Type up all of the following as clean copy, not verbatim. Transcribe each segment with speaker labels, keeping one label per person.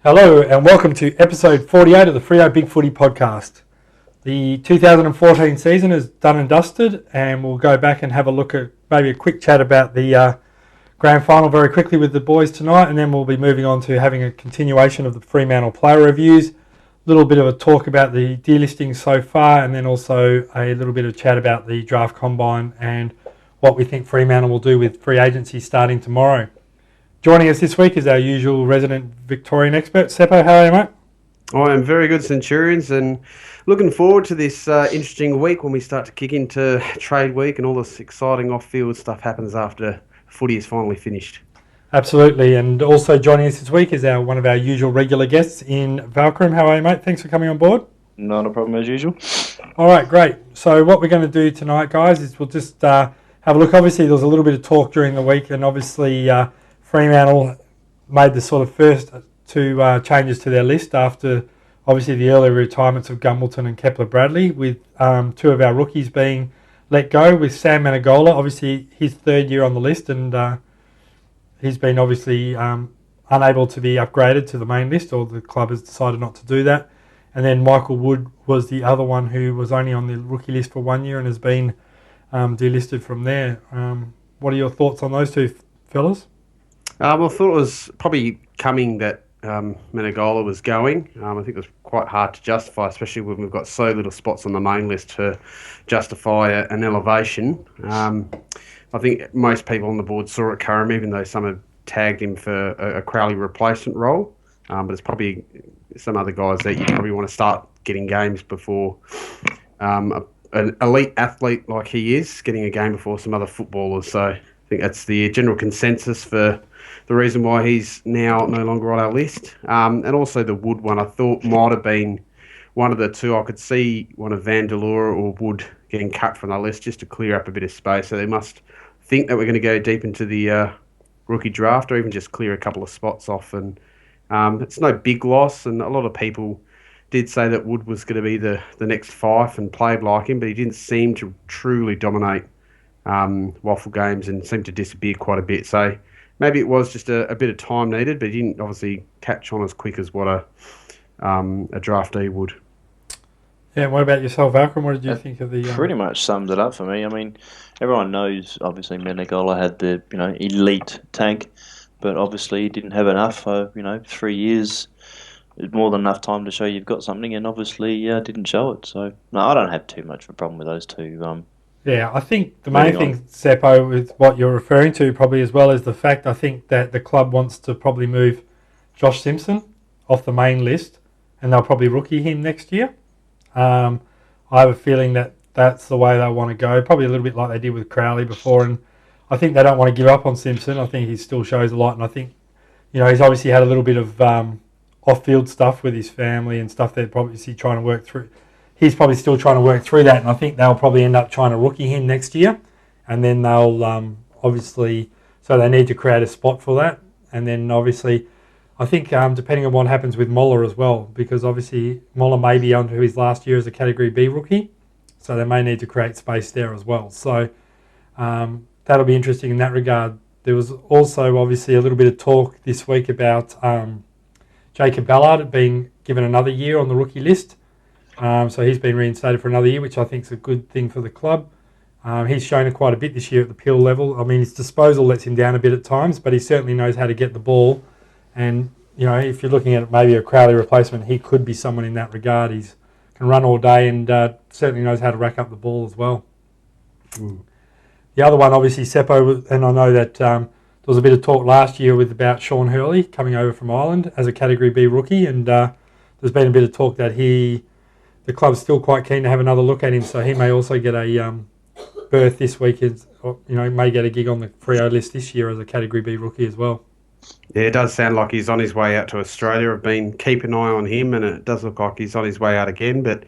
Speaker 1: Hello and welcome to episode 48 of the Freo Big Footy podcast. The 2014 season is done and dusted, and we'll go back and have a look at maybe a quick chat about the grand final very quickly with the boys tonight, and then we'll be moving on to having a continuation of the Fremantle player reviews, a little bit of a talk about the delisting so far, and then also a little bit of chat about the draft combine and what we think Fremantle will do with free agency starting tomorrow. Joining us this week is our usual resident Victorian expert, Seppo. How are you, mate?
Speaker 2: I am very good, Centurions, and looking forward to this interesting week when we start to kick into trade week and all this exciting off-field stuff happens after footy is finally finished.
Speaker 1: Absolutely, and also joining us this week is one of our usual regular guests in Valkyrum. How are you, mate? Thanks for coming on board.
Speaker 3: Not a problem as usual.
Speaker 1: All right, great. So what we're going to do tonight, guys, is we'll just have a look. Obviously, there was a little bit of talk during the week, and obviously Fremantle made the sort of first two changes to their list after obviously the early retirements of Gumbleton and Kepler-Bradley, with two of our rookies being let go, with Sam Menegola, obviously his third year on the list, and he's been obviously unable to be upgraded to the main list, or the club has decided not to do that. And then Michael Wood was the other one who was only on the rookie list for 1 year and has been delisted from there. What are your thoughts on those two fellas?
Speaker 2: Well, I thought it was probably coming that Menegola was going. I think it was quite hard to justify, especially when we've got so little spots on the main list to justify an elevation. I think most people on the board saw it coming, even though some have tagged him for a Crowley replacement role. But it's probably some other guys that you probably want to start getting games before an elite athlete like he is getting a game before some other footballers. So I think that's the general consensus for the reason why he's now no longer on our list. And also the Wood one, I thought might have been one of the two. I could see one of Vandeleur or Wood getting cut from the list just to clear up a bit of space. So they must think that we're going to go deep into the rookie draft, or even just clear a couple of spots off. And it's no big loss. And a lot of people did say that Wood was going to be the next Fife and played like him, but he didn't seem to truly dominate waffle games and seemed to disappear quite a bit. So maybe it was just a bit of time needed, but he didn't obviously catch on as quick as what a draftee would.
Speaker 1: Yeah, and what about yourself, Valkyrum? What did you think of the...
Speaker 3: Pretty much summed it up for me. I mean, everyone knows, obviously, Menegola had the, elite tank, but obviously he didn't have enough for, 3 years. It's more than enough time to show you've got something, and obviously didn't show it. So, no, I don't have too much of a problem with those two.
Speaker 1: Yeah, I think the main thing, Seppo, with what you're referring to probably as well is the fact, I think, that the club wants to probably move Josh Simpson off the main list, and they'll probably rookie him next year. I have a feeling that that's the way they want to go, probably a little bit like they did with Crowley before, and I think they don't want to give up on Simpson. I think he still shows a lot, and I think, he's obviously had a little bit of off-field stuff with his family and stuff they're probably trying to work through. He's probably still trying to work through that, and I think they'll probably end up trying to rookie him next year, and then they'll obviously, so they need to create a spot for that, and then obviously I think depending on what happens with Moller as well, because obviously Moller may be onto his last year as a Category B rookie, so they may need to create space there as well. So that'll be interesting in that regard. There was also obviously a little bit of talk this week about Jacob Ballard being given another year on the rookie list. So he's been reinstated for another year, which I think is a good thing for the club. He's shown quite a bit this year at the Peel level. I mean, his disposal lets him down a bit at times, but he certainly knows how to get the ball. And, if you're looking at maybe a Crowley replacement, he could be someone in that regard. He can run all day and certainly knows how to rack up the ball as well. The other one, obviously, Seppo, and I know that there was a bit of talk last year about Sean Hurley coming over from Ireland as a Category B rookie, and there's been a bit of talk that the club's still quite keen to have another look at him, so he may also get a berth this week, may get a gig on the Freo list this year as a Category B rookie as well.
Speaker 2: Yeah, it does sound like he's on his way out to Australia. I've been keeping an eye on him, and it does look like he's on his way out again. But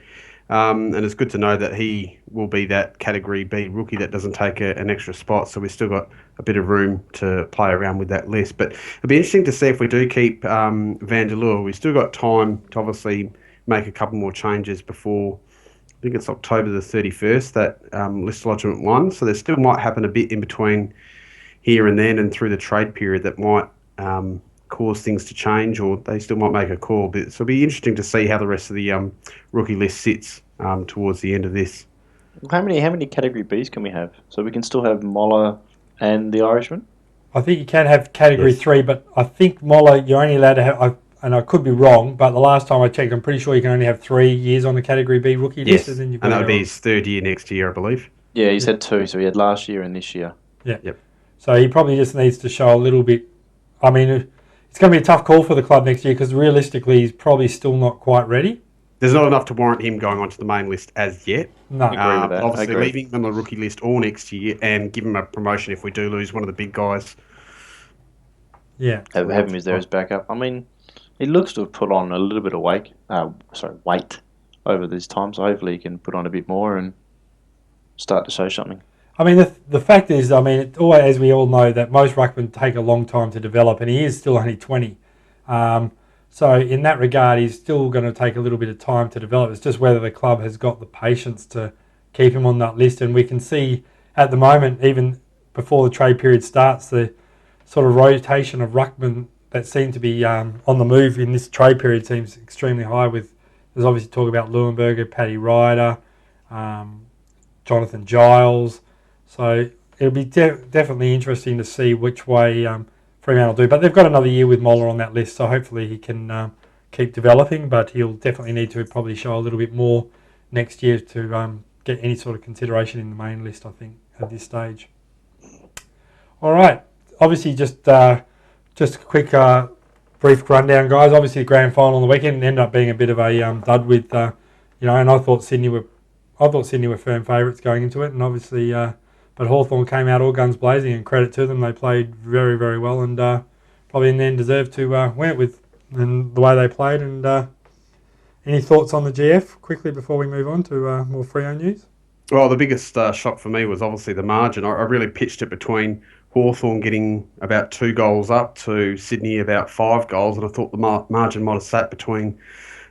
Speaker 2: and it's good to know that he will be that Category B rookie that doesn't take an extra spot. So we've still got a bit of room to play around with that list. But it'll be interesting to see if we do keep Vandeleur. We've still got time to obviously make a couple more changes before, I think it's October the 31st, that list lodgement one. So there still might happen a bit in between here and then and through the trade period that might cause things to change, or they still might make a call. But so it'll be interesting to see how the rest of the rookie list sits towards the end of this.
Speaker 3: How many Category Bs can we have? So we can still have Moller and the Irishman?
Speaker 1: I think you can have Category 3, but I think Moller, you're only allowed to have, and I could be wrong, but the last time I checked, I'm pretty sure you can only have 3 years on the Category B rookie list.
Speaker 2: And that would be his third year next year, I believe.
Speaker 3: Yeah, he's had 2, so he had last year and this year.
Speaker 1: Yeah. Yep. So he probably just needs to show a little bit. I mean, it's going to be a tough call for the club next year because realistically, he's probably still not quite ready.
Speaker 2: There's not enough to warrant him going onto the main list as yet.
Speaker 1: No.
Speaker 3: Agree with that.
Speaker 2: Obviously, leaving him on the rookie list all next year and give him a promotion if we do lose one of the big guys.
Speaker 1: Yeah.
Speaker 3: Have him as there as backup. I mean, he looks to have put on a little bit of weight over this time, so hopefully he can put on a bit more and start to show something.
Speaker 1: I mean, the fact is, I mean, as we all know, that most ruckmen take a long time to develop, and he is still only 20. So in that regard, he's still going to take a little bit of time to develop. It's just whether the club has got the patience to keep him on that list. And we can see at the moment, even before the trade period starts, the sort of rotation of ruckmen that seem to be on the move in this trade period seems extremely high. There's obviously talk about Leuenberger, Paddy Ryder, Jonathan Giles. So it'll be definitely interesting to see which way Fremantle do. But they've got another year with Moller on that list, so hopefully he can keep developing. But he'll definitely need to probably show a little bit more next year to get any sort of consideration in the main list, I think, at this stage. All right. Obviously, just a quick brief rundown, guys. Obviously, the grand final on the weekend ended up being a bit of a dud with, and I thought Sydney were firm favourites going into it, and obviously, but Hawthorn came out all guns blazing, and credit to them, they played very, very well, and probably in the end deserved to win it with and the way they played. And any thoughts on the GF quickly before we move on to more Freo news?
Speaker 2: Well, the biggest shock for me was obviously the margin. I really pitched it between Hawthorn getting about 2 goals up to Sydney about 5 goals, and I thought the margin might have sat between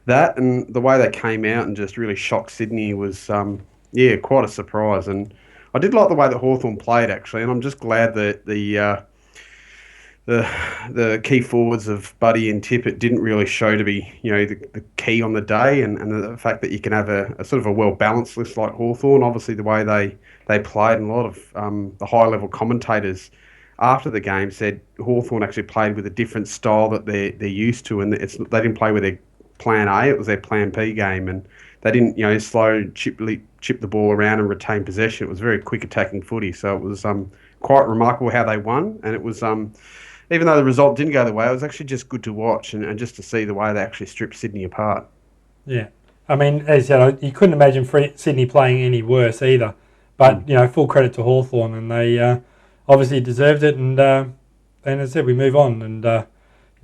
Speaker 2: that, and the way they came out and just really shocked Sydney was, quite a surprise. And I did like the way that Hawthorn played, actually, and I'm just glad that the key forwards of Buddy and Tippett didn't really show to be, the key on the day, and the fact that you can have a sort of a well-balanced list like Hawthorn. Obviously, the way they played, and a lot of the high-level commentators after the game said Hawthorn actually played with a different style that they're used to, and they didn't play with their plan A, it was their plan B game, and they didn't, slow, chip the ball around and retain possession. It was very quick attacking footy, so it was quite remarkable how they won, and it was even though the result didn't go the way, it was actually just good to watch and just to see the way they actually stripped Sydney apart.
Speaker 1: Yeah. I mean, as you said, you couldn't imagine Sydney playing any worse either. But, full credit to Hawthorn, and they obviously deserved it. And as I said, we move on. And,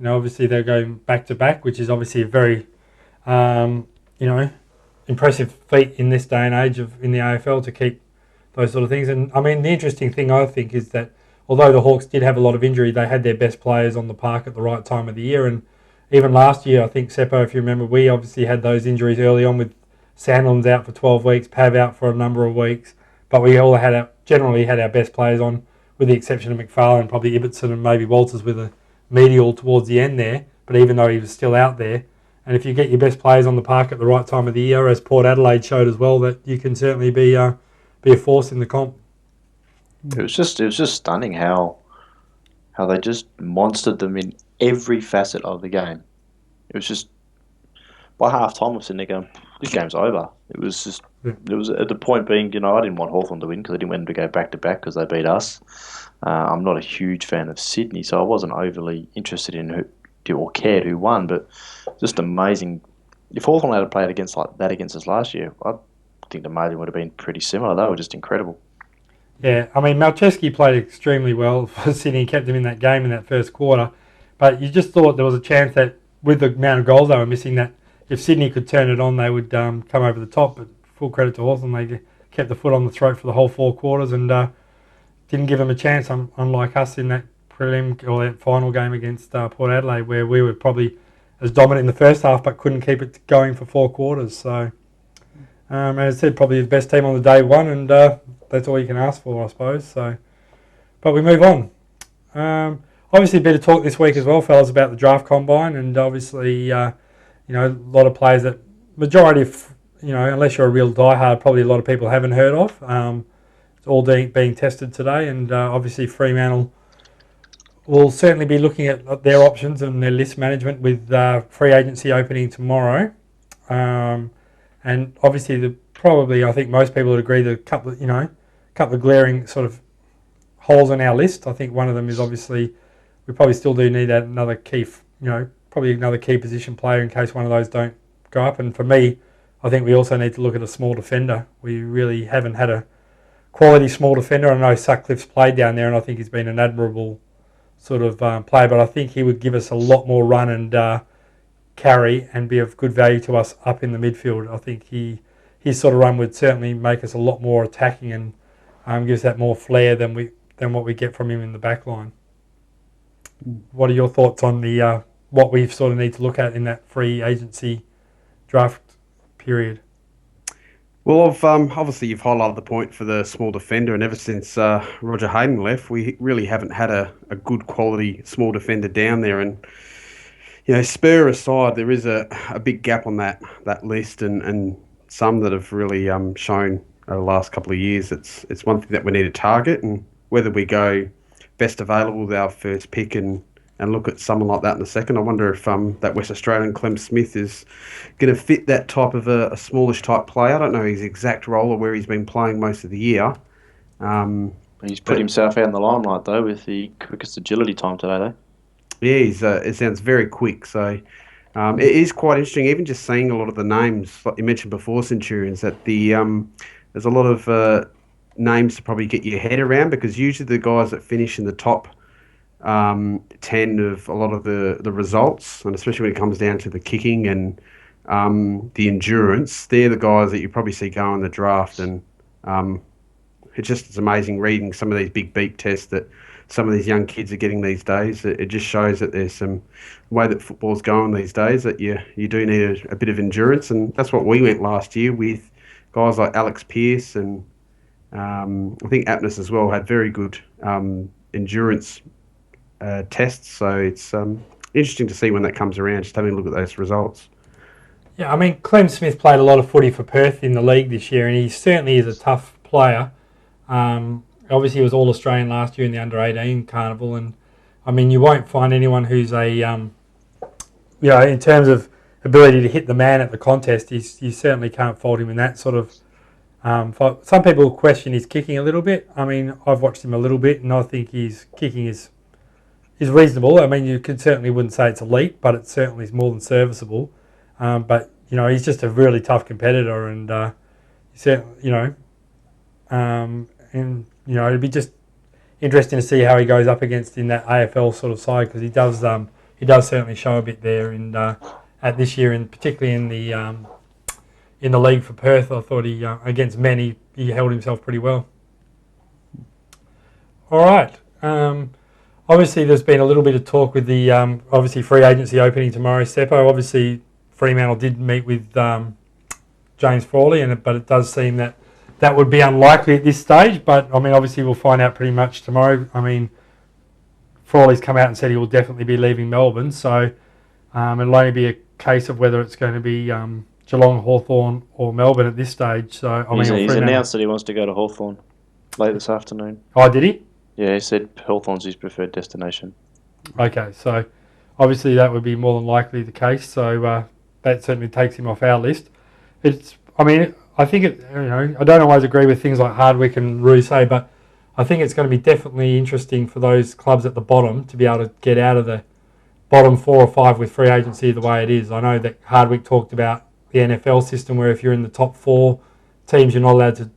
Speaker 1: obviously they're going back-to-back, which is obviously a very, impressive feat in this day and age in the AFL to keep those sort of things. And, I mean, the interesting thing, I think, is that although the Hawks did have a lot of injury, they had their best players on the park at the right time of the year. And even last year, I think, Seppo, if you remember, we obviously had those injuries early on with Sandlin's out for 12 weeks, Pav out for a number of weeks. But we all generally had our best players on, with the exception of McFarlane, probably Ibbotson and maybe Walters with a medial towards the end there. But even though he was still out there, and if you get your best players on the park at the right time of the year, as Port Adelaide showed as well, that you can certainly be a force in the comp.
Speaker 3: It was just stunning how they just monstered them in every facet of the game. It was just, by half time I was sitting there going, this game's over. It was at the point being, I didn't want Hawthorn to win because I didn't want them to go back to back because they beat us. I'm not a huge fan of Sydney, so I wasn't overly interested in who or cared who won, but just amazing. If Hawthorn had played against us last year, I think the margin would have been pretty similar. They were just incredible.
Speaker 1: Yeah, I mean, Malcheski played extremely well for Sydney, kept him in that game in that first quarter. But you just thought there was a chance that with the amount of goals they were missing, that if Sydney could turn it on, they would come over the top. But full credit to Hawthorn, they kept the foot on the throat for the whole 4 quarters and didn't give them a chance, unlike us in that prelim or that final game against Port Adelaide, where we were probably as dominant in the first half but couldn't keep it going for 4 quarters. So, as I said, probably the best team on the day won, and that's all you can ask for, I suppose. So, but we move on. obviously a bit of talk this week as well, fellas, about the draft combine, and obviously, a lot of players that majority of, unless you're a real diehard, probably a lot of people haven't heard of. It's all being tested today, and obviously Fremantle will certainly be looking at their options and their list management with free agency opening tomorrow. And obviously, I think most people would agree, the couple of glaring sort of holes in our list. I think one of them is obviously we probably still do need another key, probably another key position player in case one of those don't go up. And for me, I think we also need to look at a small defender. We really haven't had a quality small defender. I know Sutcliffe's played down there, and I think he's been an admirable sort of player, but I think he would give us a lot more run and carry and be of good value to us up in the midfield. I think his sort of run would certainly make us a lot more attacking and gives that more flair than what we get from him in the back line. What are your thoughts on the what we sort of need to look at in that free agency draft period?
Speaker 2: Well, obviously you've highlighted the point for the small defender, and ever since Roger Hayden left, we really haven't had a good quality small defender down there. And Spur aside, there is a big gap on that list, and some that have really shown over the last couple of years. It's one thing that we need to target, and whether we go best available with our first pick and look at someone like that in the second. I wonder if that West Australian Clem Smith is going to fit that type of a smallish type player. I don't know his exact role or where he's been playing most of the year.
Speaker 3: He's put himself out in the limelight though with the quickest agility time today though.
Speaker 2: Yeah, it sounds very quick. So it is quite interesting, even just seeing a lot of the names, like you mentioned before, Centurions, that there's a lot of names to probably get your head around, because usually the guys that finish in the top 10 of a lot of the results, and especially when it comes down to the kicking and the endurance, they're the guys that you probably see go in the draft. And it's amazing reading some of these big beat tests that some of these young kids are getting these days. It just shows that there's some way that football's going these days, that you do need a bit of endurance, and that's what we went last year with guys like Alex Pearce, and I think Aptness as well had very good endurance tests. So it's interesting to see when that comes around, just having a look at those results.
Speaker 1: Yeah, I mean, Clem Smith played a lot of footy for Perth in the league this year, and he certainly is a tough player. Obviously, he was All-Australian last year in the Under-18 Carnival, and I mean, you won't find anyone who's in terms of ability to hit the man at the contest, you certainly can't fault him in that sort of. Some people question his kicking a little bit. I mean, I've watched him a little bit, and I think his kicking is reasonable. I mean, you certainly wouldn't say it's elite, but it certainly is more than serviceable. But he's just a really tough competitor, and it'd be just interesting to see how he goes up against in that AFL sort of side, because he does certainly show a bit there at this year, and particularly in the league for Perth. I thought he against men he held himself pretty well. All right. Obviously, there's been a little bit of talk with the obviously free agency opening tomorrow. Seppo, obviously, Fremantle did meet with James Frawley, but it does seem that would be unlikely at this stage. But I mean, obviously, we'll find out pretty much tomorrow. I mean, Frawley's come out and said he will definitely be leaving Melbourne, so it'll only be a case of whether it's going to be Geelong, Hawthorn, or Melbourne at this stage. So
Speaker 3: he's announced that he wants to go to Hawthorn late this afternoon.
Speaker 1: Oh, did he?
Speaker 3: Yeah, he said Hawthorn's his preferred destination.
Speaker 1: Okay, so obviously that would be more than likely the case. So that certainly takes him off our list. I think I don't always agree with things like Hardwick and Rouse, but I think it's going to be definitely interesting for those clubs at the bottom to be able to get out of the bottom 4 or 5 with free agency the way it is. I know that Hardwick talked about the NFL system where if you're in the top 4 teams, you're not allowed to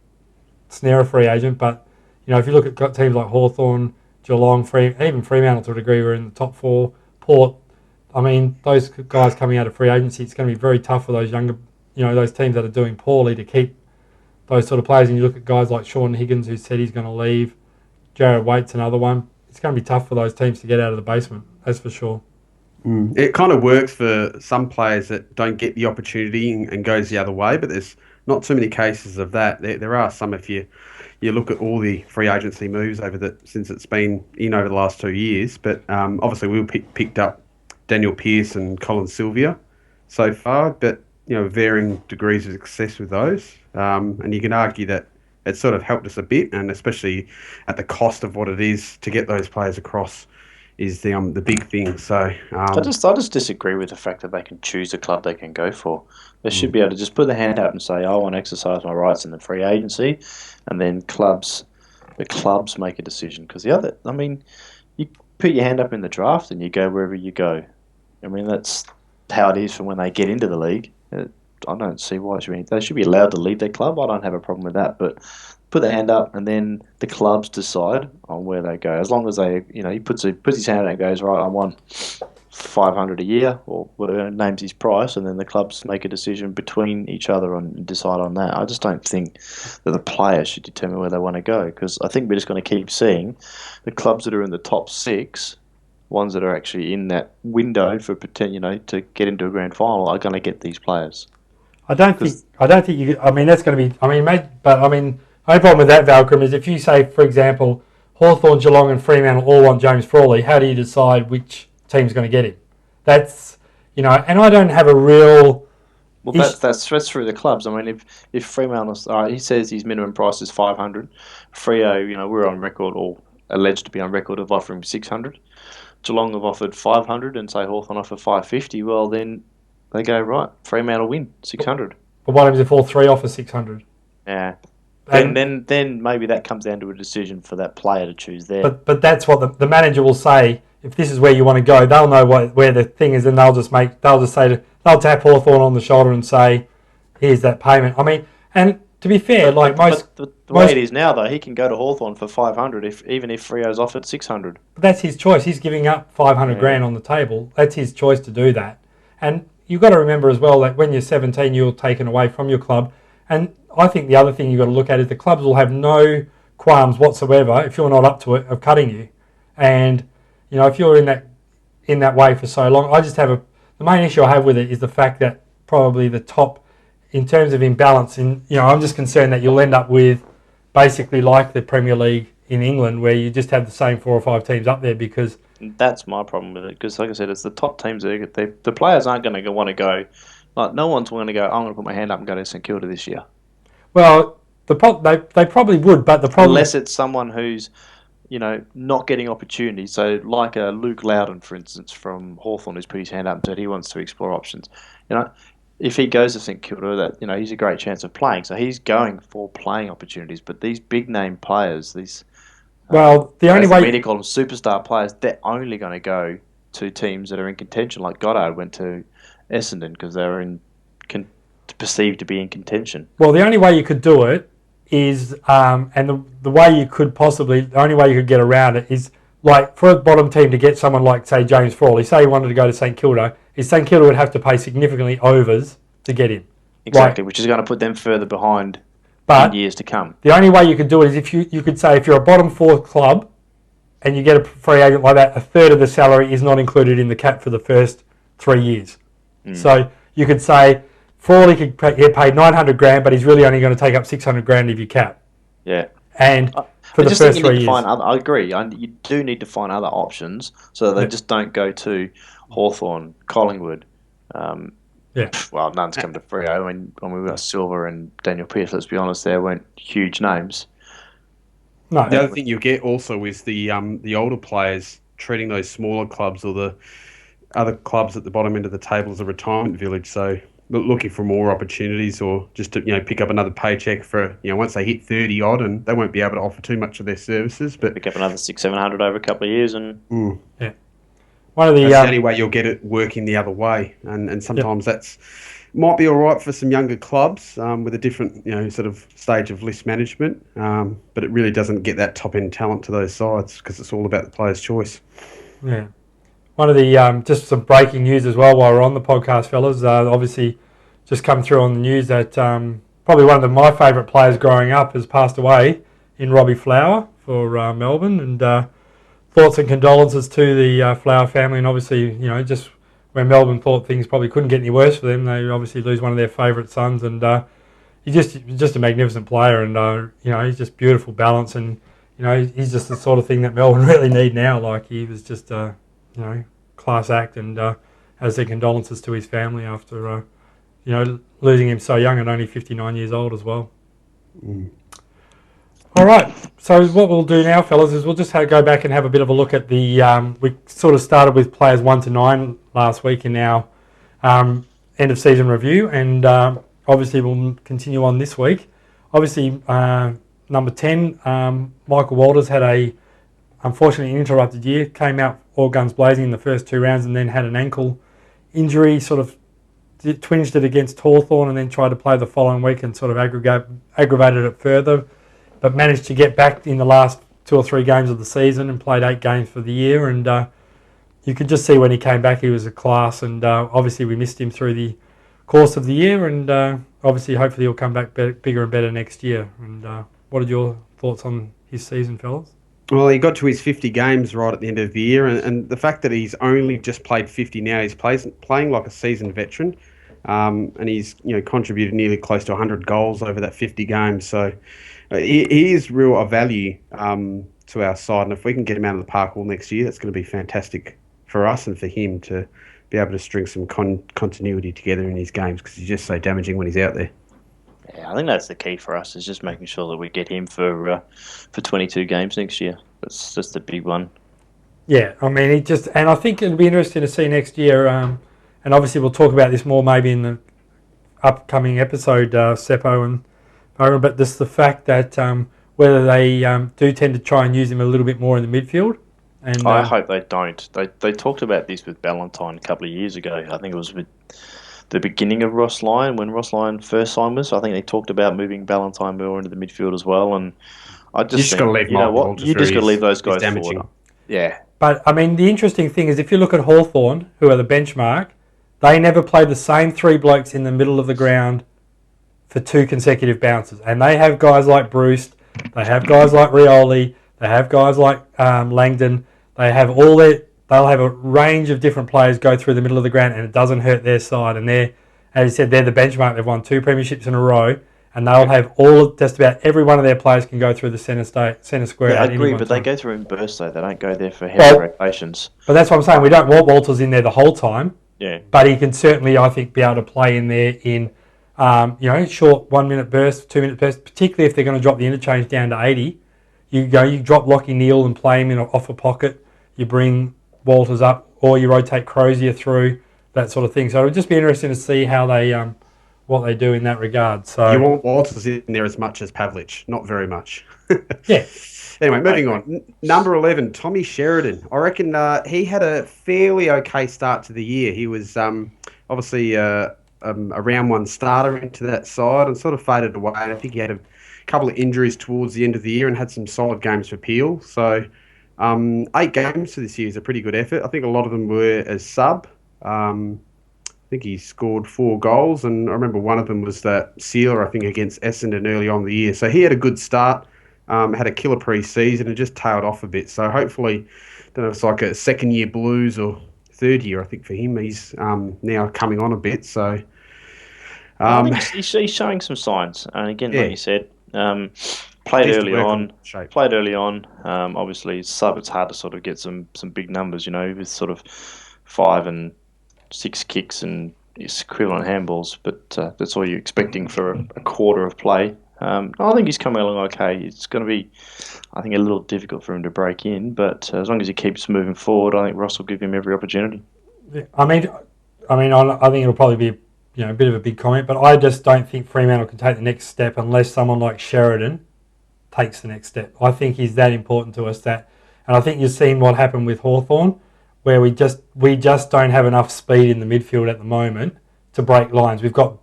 Speaker 1: snare a free agent, but if you look at teams like Hawthorn, Geelong, even Fremantle to a degree, were in the top 4. Port, I mean, those guys coming out of free agency, it's going to be very tough for those younger, those teams that are doing poorly to keep those sort of players. And you look at guys like Sean Higgins, who said he's going to leave. Jared Waite's another one. It's going to be tough for those teams to get out of the basement, that's for sure.
Speaker 2: It kind of works for some players that don't get the opportunity and goes the other way, but there's not too many cases of that. There are some if you look at all the free agency moves since it's been in over the last 2 years. But obviously we picked up Daniel Pearce and Colin Sylvia so far, but varying degrees of success with those. And you can argue that it's sort of helped us a bit, and especially at the cost of what it is to get those players across is the big thing. So
Speaker 3: I just disagree with the fact that they can choose a club they can go for. They should be able to just put their hand up and say, I want to exercise my rights in the free agency, and then the clubs make a decision. Because you put your hand up in the draft and you go wherever you go. I mean, that's how it is from when they get into the league. I don't see why they should be allowed to leave their club. I don't have a problem with that, but put their hand up and then the clubs decide on where they go. As long as he puts his hand out and goes, right, I want 500 a year or whatever, names his price, and then the clubs make a decision between each other and decide on that. I just don't think that the players should determine where they want to go, because I think we're just going to keep seeing the clubs that are in the top 6, ones that are actually in that window for to get into a grand final, are going to get these players.
Speaker 1: I don't think you. I mean, that's going to be. I mean, my problem with that, Valcrum, is if you say, for example, Hawthorn, Geelong, and Fremantle all want James Frawley, how do you decide which team's going to get him? That's and I don't have a real.
Speaker 3: Well, that's through the clubs. I mean, if Fremantle, he says his minimum price is 500. Freo, we're on record, or alleged to be on record, of offering 600. Geelong have offered 500, and say Hawthorn offer 550. Well, then they go, right, Fremantle win 600.
Speaker 1: But what happens if all three offer 600?
Speaker 3: Yeah. Then maybe that comes down to a decision for that player to choose there.
Speaker 1: But that's what the manager will say. If this is where you want to go, they'll know where the thing is, and they'll tap Hawthorn on the shoulder and say, "Here's that payment." I mean, and to be fair, the
Speaker 3: way it is now, though, he can go to Hawthorn for 500 even if Freo's offered 600.
Speaker 1: But that's his choice. He's giving up 500 grand on the table. That's his choice to do that. And you've got to remember as well that when you're 17, you're taken away from your club. And I think the other thing you've got to look at is the clubs will have no qualms whatsoever if you're not up to it of cutting you. And if you're in that way for so long, the main issue I have with it is the fact that probably the top, in terms of imbalance, I'm just concerned that you'll end up with basically like the Premier League in England, where you just have the same 4 or 5 teams up there. Because
Speaker 3: that's my problem with it. Because like I said, it's the top teams that the players aren't going to want to go. Like, no one's going to go, I'm going to put my hand up and go to St Kilda this year.
Speaker 1: Well, they probably would, but the problem,
Speaker 3: unless it's someone who's not getting opportunities. So like a Luke Loudon, for instance, from Hawthorn, who's put his hand up and said he wants to explore options. If he goes to St Kilda, he's a great chance of playing. So he's going for playing opportunities. But these big name players, the only way we call them superstar players, they're only going to go to teams that are in contention. Like Goddard went to Essendon because they were perceived to be in contention.
Speaker 1: Well, the only way you could do it is, and the way you could the only way you could get around it is, like, for a bottom team to get someone like, say, James Frawley, say he wanted to go to St Kilda, is St Kilda would have to pay significantly overs to get him.
Speaker 3: Exactly, which is going to put them further behind in years to come.
Speaker 1: The only way you could do it is if you could say, if you're a bottom 4 club and you get a free agent like that, a third of the salary is not included in the cap for the first 3 years. So you could say Frawley could get paid 900 grand, but he's really only going to take up 600 grand of your cap.
Speaker 3: Yeah.
Speaker 1: And for the first 3 years.
Speaker 3: I agree. You do need to find other options so that they just don't go to Hawthorn, Collingwood. Well, none's come to Freo. When we got Silver and Daniel Pearce, let's be honest, they weren't huge names.
Speaker 2: No. The other thing you get also is the older players treating those smaller clubs or the other clubs at the bottom end of the table as a retirement village. So looking for more opportunities, or just to pick up another paycheck for once they hit 30 odd, and they won't be able to offer too much of their services. But
Speaker 3: pick up another 600-700 over a couple of years, and
Speaker 1: yeah, that's
Speaker 2: the only way you'll get it working the other way. And sometimes that's might be all right for some younger clubs with a different sort of stage of list management, but it really doesn't get that top end talent to those sides because it's all about the player's choice.
Speaker 1: Yeah. One of the, just some breaking news as well while we're on the podcast, fellas. Obviously, just come through on the news that probably one of my favourite players growing up has passed away in Robbie Flower for Melbourne. And thoughts and condolences to the Flower family. And obviously, just when Melbourne thought things probably couldn't get any worse for them, they obviously lose one of their favourite sons. And, just a magnificent player, and he's just beautiful balance, and he's just the sort of thing that Melbourne really need now. Like, he was just class act, and has their condolences to his family after losing him so young and only 59 years old as well. All right, so what we'll do now, fellas, is we'll just go back and have a bit of a look at the we sort of started with players 1 to 9 last week in our end of season review, and obviously we'll continue on this week. Obviously, number 10, Michael Walters had unfortunately an interrupted year, came out all guns blazing in the first 2 rounds, and then had an ankle injury, sort of twinged it against Hawthorn, and then tried to play the following week and sort of aggravated it further, but managed to get back in the last 2 or 3 games of the season and played 8 games for the year. And you could just see when he came back he was a class, and obviously we missed him through the course of the year, and obviously hopefully he'll come back bigger and better next year. And what are your thoughts on his season, fellas?
Speaker 2: Well, he got to his 50 games right at the end of the year, and the fact that he's only just played 50 now, he's playing like a seasoned veteran, and he's contributed nearly close to 100 goals over that 50 games. So he is real value to our side, and if we can get him out of the park all next year, that's going to be fantastic for us and for him to be able to string some continuity together in his games, because he's just so damaging when he's out there.
Speaker 3: Yeah, I think that's the key for us, is just making sure that we get him for 22 games next year. That's just the big one.
Speaker 1: Yeah, I mean, and I think it'll be interesting to see next year, and obviously we'll talk about this more maybe in the upcoming episode, Seppo and Byron, but just the fact that whether they do tend to try and use him a little bit more in the midfield. And
Speaker 3: I hope they don't. They talked about this with Ballantyne a couple of years ago. I think it was with the beginning of Ross Lyon, when Ross Lyon first signed with us. I think they talked about moving Ballantyne more into the midfield as well. And I just think, you just got to leave those guys forward. Yeah.
Speaker 1: But, I mean, the interesting thing is if you look at Hawthorn, who are the benchmark, they never played the same 3 blokes in the middle of the ground for 2 consecutive bounces. And they have guys like Bruce, they have guys like Rioli, they have guys like Langdon. They'll have a range of different players go through the middle of the ground, and it doesn't hurt their side. And as you said, they're the benchmark. They've won 2 premierships in a row, and they'll have just about every one of their players can go through the centre square.
Speaker 3: Yeah, I agree, but they go through in bursts, though. They don't go there for heavy rotations.
Speaker 1: But that's what I'm saying. We don't want Walters in there the whole time.
Speaker 3: Yeah.
Speaker 1: But he can certainly, I think, be able to play in there in short 1 minute bursts, 2 minute bursts, particularly if they're going to drop the interchange down to 80. You drop Lockie Neal and play him off a pocket. You bring Walters up, or you rotate Crozier through, that sort of thing. So it'll just be interesting to see how they what they do in that regard. So
Speaker 2: you want Walters in there as much as Pavlich, not very much.
Speaker 1: Yeah.
Speaker 2: Anyway, moving on. Number 11, Tommy Sheridan. I reckon he had a fairly okay start to the year. He was obviously a round 1 starter into that side and sort of faded away. And I think he had a couple of injuries towards the end of the year and had some solid games for Peel. So 8 games for this year is a pretty good effort. I think a lot of them were as sub. I think he scored 4 goals, and I remember one of them was that sealer, I think, against Essendon early on in the year. So he had a good start, had a killer pre-season and just tailed off a bit. So hopefully, I don't know if it's like a second-year blues or third year, I think, for him. He's now coming on a bit. So
Speaker 3: I think he's showing some signs. And again, like you said, played early on. Obviously, sub, it's hard to sort of get some big numbers, with sort of 5 and 6 kicks and equivalent handballs, but that's all you're expecting for a quarter of play. I think he's coming along okay. It's going to be, I think, a little difficult for him to break in, but as long as he keeps moving forward, I think Ross will give him every opportunity.
Speaker 1: Yeah, I think it'll probably be a bit of a big comment, but I just don't think Fremantle can take the next step unless someone like Sheridan takes the next step. I think he's that important to us and I think you've seen what happened with Hawthorn, where we just don't have enough speed in the midfield at the moment to break lines. We've got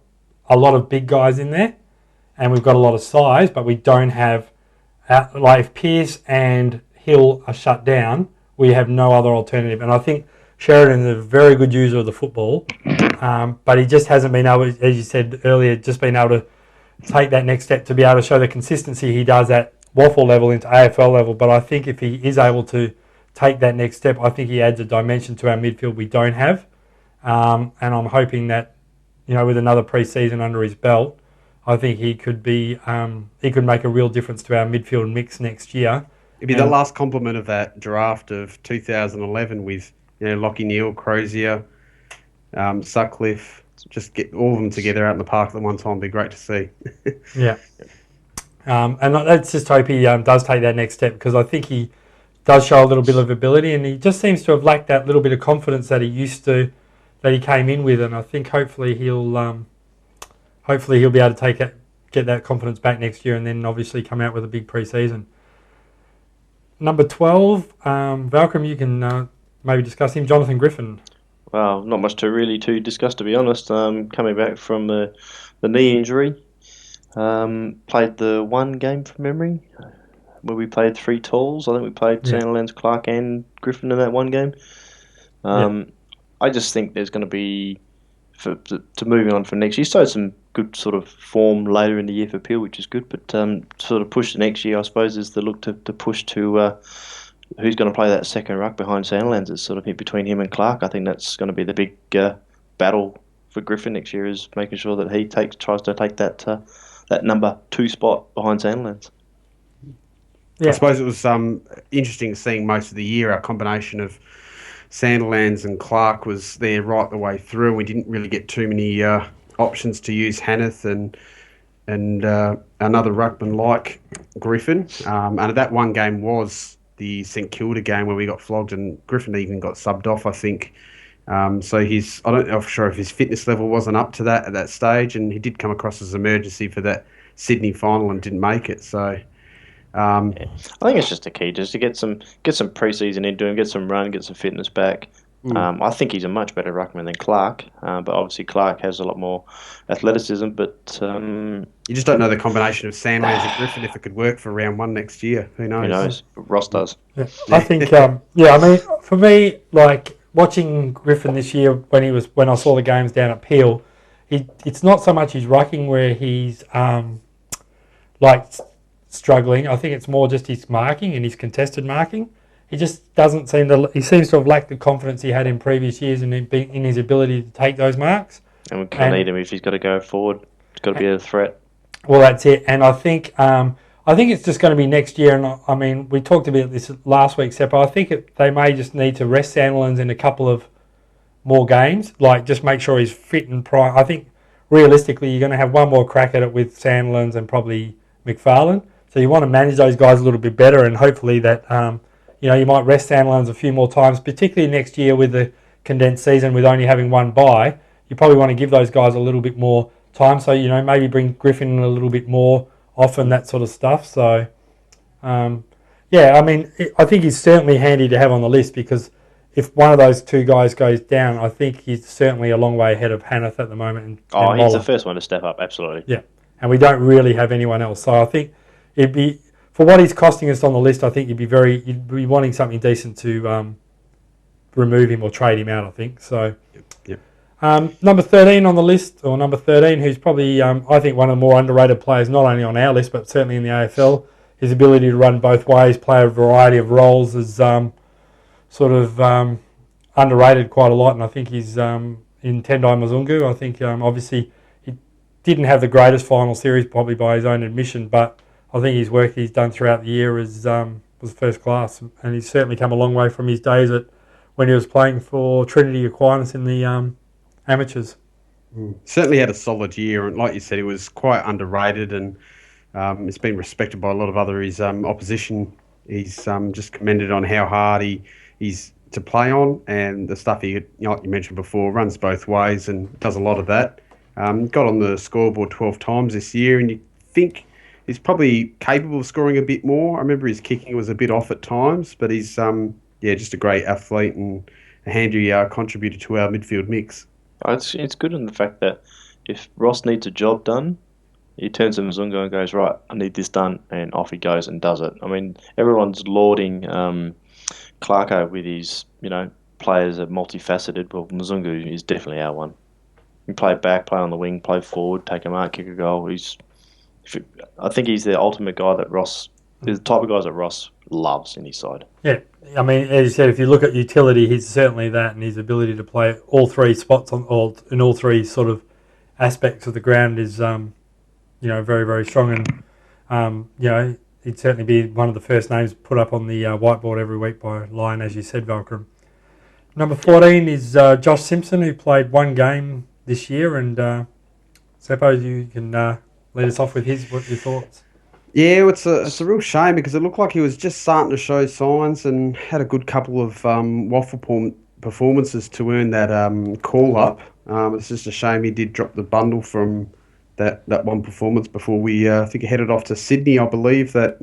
Speaker 1: a lot of big guys in there, and we've got a lot of size, but we don't have, if Pearce and Hill are shut down, we have no other alternative. And I think Sheridan is a very good user of the football, but he just hasn't been able, as you said earlier, just been able to take that next step to be able to show the consistency he does at Waffle level into AFL level. But I think if he is able to take that next step, I think he adds a dimension to our midfield we don't have. And I'm hoping that, with another pre-season under his belt, I think he could be he could make a real difference to our midfield mix next year.
Speaker 2: It'd be the last complement of that draft of 2011 with Lockie Neal, Crozier, Sutcliffe. Just get all of them together out in the park at one time. Would be great to see.
Speaker 1: Yeah. And let's just hope he does take that next step, because I think he does show a little bit of ability, and he just seems to have lacked that little bit of confidence that he used to, that he came in with. And I think hopefully he'll be able to get that confidence back next year, and then obviously come out with a big pre-season. Number 12, Valcrum, you can maybe discuss him. Jonathan Griffin.
Speaker 3: Well, not much to discuss, to be honest. Coming back from the knee injury. Played the one game from memory where we played 3 talls. I think we played Sandilands, Clark and Griffin in that one game. I just think there's going to be, to moving on for next year, so some good sort of form later in the year for Peel, which is good, but sort of push to next year, I suppose, is the look to push to who's going to play that second ruck behind Sandilands. It's sort of between him and Clark. I think that's going to be the big battle for Griffin next year, is making sure that he tries to take that number 2 spot behind Sandilands.
Speaker 2: Yeah. I suppose it was interesting seeing most of the year our combination of Sandilands and Clark was there right the way through. We didn't really get too many options to use Hanneth and another ruckman like Griffin. And that one game was the St Kilda game where we got flogged, and Griffin even got subbed off, I think. So I don't know for sure if his fitness level wasn't up to that at that stage, and he did come across as emergency for that Sydney final and didn't make it. So
Speaker 3: I think it's just a key, just to get some pre-season into him, get some run, get some fitness back. I think he's a much better ruckman than Clark, but obviously Clark has a lot more athleticism. But
Speaker 2: you just don't know the combination of Sandilands and Griffin if it could work for round 1 next year. Who knows?
Speaker 3: Who knows? Ross does.
Speaker 1: Yeah. I think, I mean, for me, like watching Griffin this year when I saw the games down at Peel, it's not so much his rucking where he's struggling. I think it's more just his marking and his contested marking. He just doesn't seem to. He seems to have lacked the confidence he had in previous years and in his ability to take those marks.
Speaker 3: And we can't need him if he's got to go forward. He's got to be a threat.
Speaker 1: Well, that's it. And I think it's just going to be next year. And I mean, we talked about this last week, Seppo. I think they may just need to rest Sandilands in a couple of more games. Like, just make sure he's fit and prime. I think realistically, you're going to have one more crack at it with Sandilands and probably McFarlane. So you want to manage those guys a little bit better, and hopefully that. You might rest Sandilands a few more times, particularly next year with the condensed season with only having one bye. You probably want to give those guys a little bit more time. So, maybe bring Griffin in a little bit more often, that sort of stuff. So, I think he's certainly handy to have on the list, because if one of those 2 guys goes down, I think he's certainly a long way ahead of Hanneth at the moment.
Speaker 3: And he's the first one to step up, absolutely.
Speaker 1: Yeah, and we don't really have anyone else. So I think it'd be... For what he's costing us on the list, I think you'd be wanting something decent to remove him or trade him out, I think. So,
Speaker 2: Yep.
Speaker 1: Number 13 on the list, or number 13, who's probably, I think, one of the more underrated players, not only on our list, but certainly in the AFL. His ability to run both ways, play a variety of roles, is underrated quite a lot. And I think he's in Tendai Mzungu. I think, obviously, he didn't have the greatest final series, probably by his own admission, but I think his work he's done throughout the year was first class, and he's certainly come a long way from his days when he was playing for Trinity Aquinas in the amateurs.
Speaker 2: Certainly had a solid year, and like you said, he was quite underrated, and it's been respected by a lot of his opposition. He's just commended on how hard he's to play on, and the stuff he, like you mentioned before, runs both ways and does a lot of that. Got on the scoreboard 12 times this year, and you think he's probably capable of scoring a bit more. I remember his kicking was a bit off at times, but he's just a great athlete and a handy contributor to our midfield mix.
Speaker 3: It's good in the fact that if Ross needs a job done, he turns to Mzungu and goes, right, I need this done, and off he goes and does it. I mean, everyone's lauding Clarko with his, players are multifaceted. Well, Mzungu is definitely our one. You play back, play on the wing, play forward, take a mark, kick a goal. I think he's the ultimate guy that Ross, the type of guys that Ross loves in his side.
Speaker 1: Yeah, I mean, as you said, if you look at utility, he's certainly that, and his ability to play all 3 spots in all 3 sort of aspects of the ground is, very, very strong. And, he'd certainly be one of the first names put up on the whiteboard every week by Lyon, as you said, Valkyrie. Number 14 is Josh Simpson, who played one game this year. And Seppo, you can lead us off with what your thoughts.
Speaker 2: Yeah, it's a real shame because it looked like he was just starting to show signs and had a good couple of waffle performances to earn that call up. It's just a shame he did drop the bundle from that one performance before we I think he headed off to Sydney, I believe, that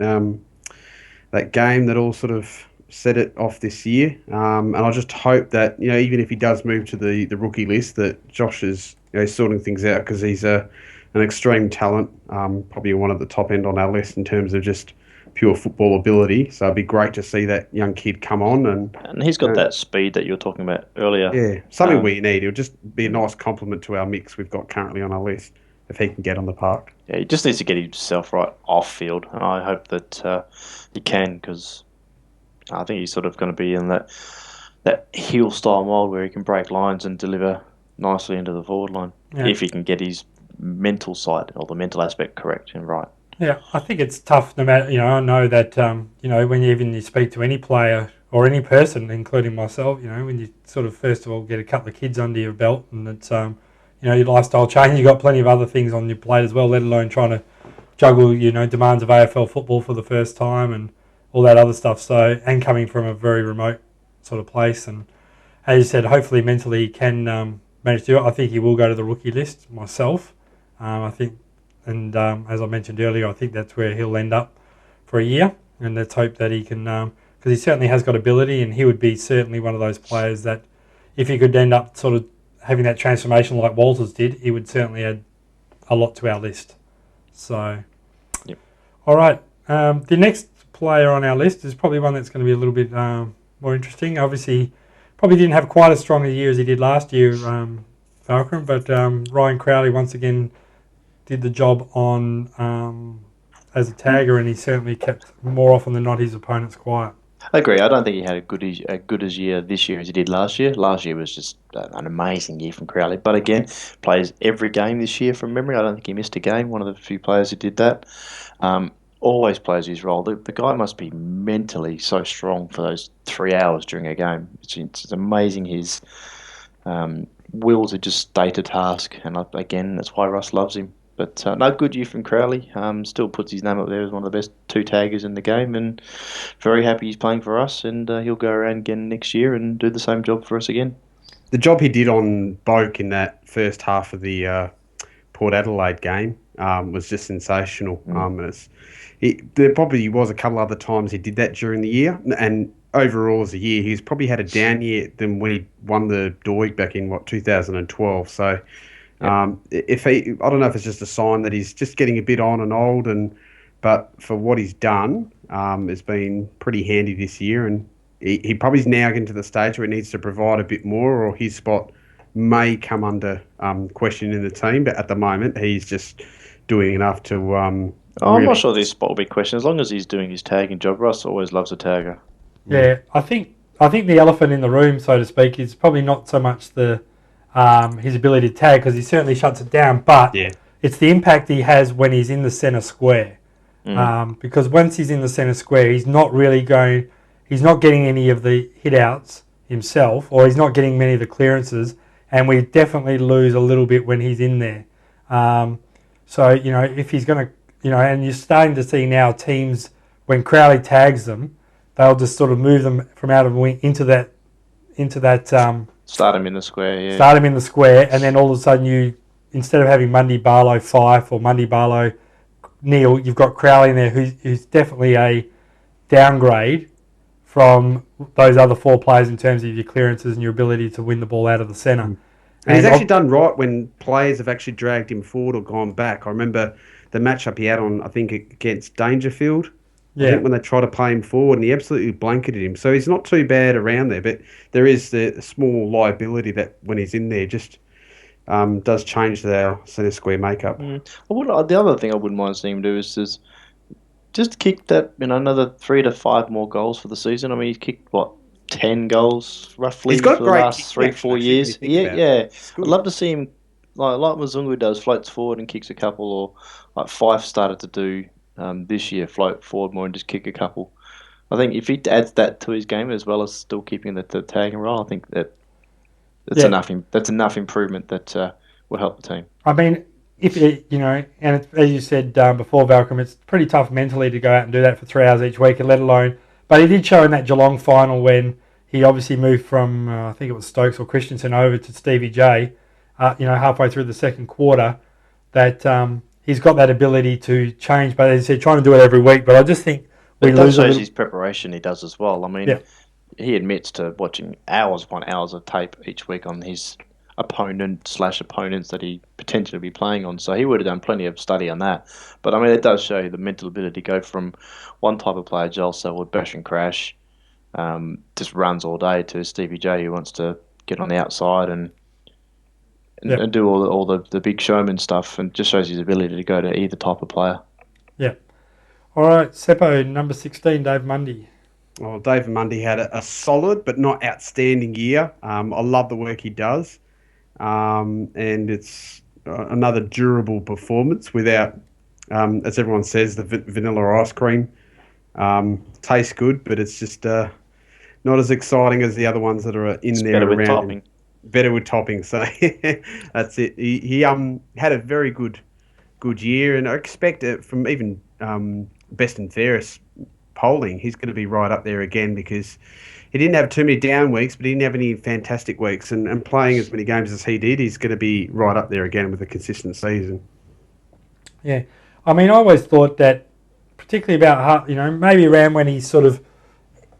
Speaker 2: game that all sort of set it off this year. And I just hope that, even if he does move to the rookie list, that Josh is sorting things out, because he's an extreme talent, probably one at the top end on our list in terms of just pure football ability. So it'd be great to see that young kid come on.
Speaker 3: And he's got that speed that you were talking about earlier.
Speaker 2: Yeah, something we need. It'll just be a nice compliment to our mix we've got currently on our list, if he can get on the park.
Speaker 3: Yeah, he just needs to get himself right off field, and I hope that he can, because I think he's sort of going to be in that heel style mould where he can break lines and deliver nicely into the forward line, if he can get his mental side or the mental aspect correct and right.
Speaker 1: Yeah, I think it's tough. No matter, I know that when you speak to any player or any person, including myself, when you sort of first of all get a couple of kids under your belt, and it's your lifestyle change, you've got plenty of other things on your plate as well, let alone trying to juggle demands of AFL football for the first time and all that other stuff. So, and coming from a very remote sort of place, and as you said, hopefully mentally he can manage to do it. I think he will go to the rookie list myself. I think, and as I mentioned earlier, I think that's where he'll end up for a year, and let's hope that he can, because he certainly has got ability, and he would be certainly one of those players that, if he could end up sort of having that transformation like Walters did, he would certainly add a lot to our list. So,
Speaker 3: yep.
Speaker 1: All right. The next player on our list is probably one that's going to be a little bit more interesting. Obviously, probably didn't have quite as strong a year as he did last year, Falcon, but Ryan Crowley once again did the job on as a tagger, and he certainly kept more often than not his opponents quiet.
Speaker 3: I agree. I don't think he had a good as year this year as he did last year. Last year was just an amazing year from Crowley. But again, plays every game this year from memory. I don't think he missed a game. One of the few players who did that. Always plays his role. The guy must be mentally so strong for those 3 hours during a game. It's amazing his will to just stay to task. And again, that's why Russ loves him. But no, good year from Crowley. Still puts his name up there as one of the best two taggers in the game, and very happy he's playing for us. And he'll go around again next year and do the same job for us again.
Speaker 2: The job he did on Boak in that first half of the Port Adelaide game was just sensational. There probably was a couple other times he did that during the year, and overall as a year, he's probably had a down year than when he won the Doig back in 2012. So. If I don't know if it's just a sign that he's just getting a bit on and old, but for what he's done, it's been pretty handy this year, and he probably is now getting to the stage where he needs to provide a bit more, or his spot may come under question in the team. But at the moment, he's just doing enough to.
Speaker 3: I'm not sure this spot will be questioned as long as he's doing his tagging job. Russ always loves a tagger.
Speaker 1: Yeah, I think the elephant in the room, so to speak, is probably not so much his ability to tag, because he certainly shuts it down, but it's the impact he has when he's in the centre square. Because once he's in the centre square, he's not getting any of the hit outs himself, or he's not getting many of the clearances, and we definitely lose a little bit when he's in there. So, if he's going to, and you're starting to see now teams, when Crowley tags them, they'll just sort of move them from out of the wing into that
Speaker 3: start him in the square, yeah.
Speaker 1: Start him in the square, and then all of a sudden instead of having Mundy Barlow Fife or Mundy Barlow Neil, you've got Crowley in there who's definitely a downgrade from those other four players in terms of your clearances and your ability to win the ball out of the centre.
Speaker 2: And he's actually done right when players have actually dragged him forward or gone back. I remember the matchup he had on, I think, against Dangerfield. Yeah. I think when they tried to play him forward, and he absolutely blanketed him. So he's not too bad around there, but there is the small liability that when he's in there just does change their centre square makeup.
Speaker 3: The other thing I wouldn't mind seeing him do is just kick that, another 3 to 5 more goals for the season. I mean, he's kicked, 10 goals roughly for the last 3-4 years. Yeah. I'd love to see him like Mzungu does, floats forward and kicks a couple, or like Fife started to do this year, float forward more and just kick a couple. I think if he adds that to his game as well as still keeping the tag and roll, I think that's
Speaker 1: Yeah.
Speaker 3: enough. That's enough improvement that will help the team.
Speaker 1: I mean, if it, and it's, as you said before, Valcom, it's pretty tough mentally to go out and do that for 3 hours each week, let alone. But he did show in that Geelong final when he obviously moved from I think it was Stokes or Christensen over to Stevie J. Halfway through the second quarter, that he's got that ability to change. But as I said, trying to do it every week. But I just think we lose.
Speaker 3: That shows his preparation he does as well. I mean,
Speaker 1: yeah.
Speaker 3: He admits to watching hours upon hours of tape each week on his opponents that he potentially be playing on. So he would have done plenty of study on that. But I mean, it does show you the mental ability to go from one type of player, Joel Selwood, bash and crash, just runs all day, to Stevie J, who wants to get on the outside and do all the big showman stuff, and just shows his ability to go to either type of player.
Speaker 1: Yeah. All right, Seppo, number 16, Dave Mundy.
Speaker 2: Well, David Mundy had a solid but not outstanding year. I love the work he does. And it's another durable performance without, as everyone says, the vanilla ice cream. Tastes good, but it's just not as exciting as the other ones that are in there
Speaker 3: better
Speaker 2: around.
Speaker 3: With topping.
Speaker 2: Better with topping. So that's it. He had a very good year, and I expect it from even best and fairest polling, he's going to be right up there again, because he didn't have too many down weeks, but he didn't have any fantastic weeks. And playing as many games as he did, he's going to be right up there again with a consistent season.
Speaker 1: Yeah. I mean, I always thought that, particularly about, maybe around when he sort of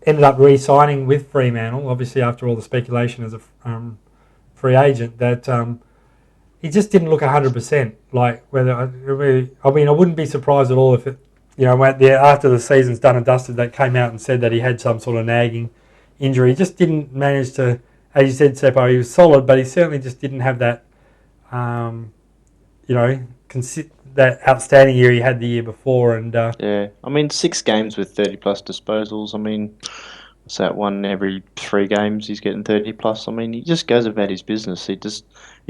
Speaker 1: ended up re-signing with Fremantle, obviously after all the speculation as a free agent, that he just didn't look 100%. Like, I wouldn't be surprised at all if it, after the season's done and dusted, they came out and said that he had some sort of nagging injury. He just didn't manage to, as you said, Seppo, he was solid, but he certainly just didn't have that, that outstanding year he had the year before. And
Speaker 3: yeah, I mean, 6 games with 30 plus disposals. I mean, what's that, one every 3 games he's getting 30 plus. I mean, he just goes about his business. He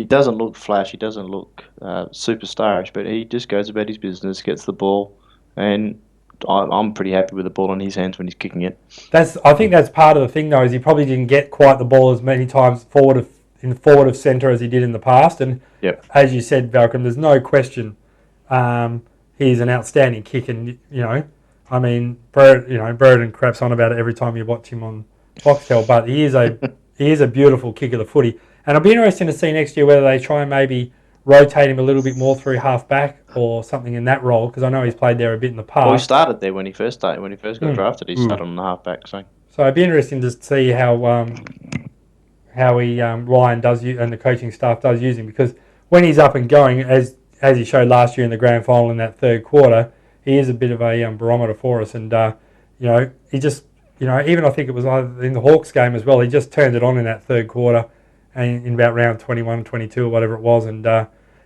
Speaker 3: doesn't look flash. He doesn't look superstarish, but he just goes about his business, gets the ball. And I'm pretty happy with the ball in his hands when he's kicking it.
Speaker 1: I think that's part of the thing, though, is he probably didn't get quite the ball as many times forward of centre as he did in the past. And as you said, Valcom, there's no question he's an outstanding kick. And I mean, Burden craps on about it every time you watch him on Foxtel, but he is a beautiful kick of the footy. And it'll be interesting to see next year whether they try and maybe rotate him a little bit more through half back or something in that role, because I know he's played there a bit in the past.
Speaker 3: Well, he started there when he first got drafted. He started on the half back. So
Speaker 1: it'd be interesting to see how Ryan does use, and the coaching staff does use him, because when he's up and going, as he showed last year in the grand final in that third quarter, he is a bit of a barometer for us. And he just even I think it was either in the Hawks game as well, he just turned it on in that third quarter, and in about round 21, 22 or whatever it was, and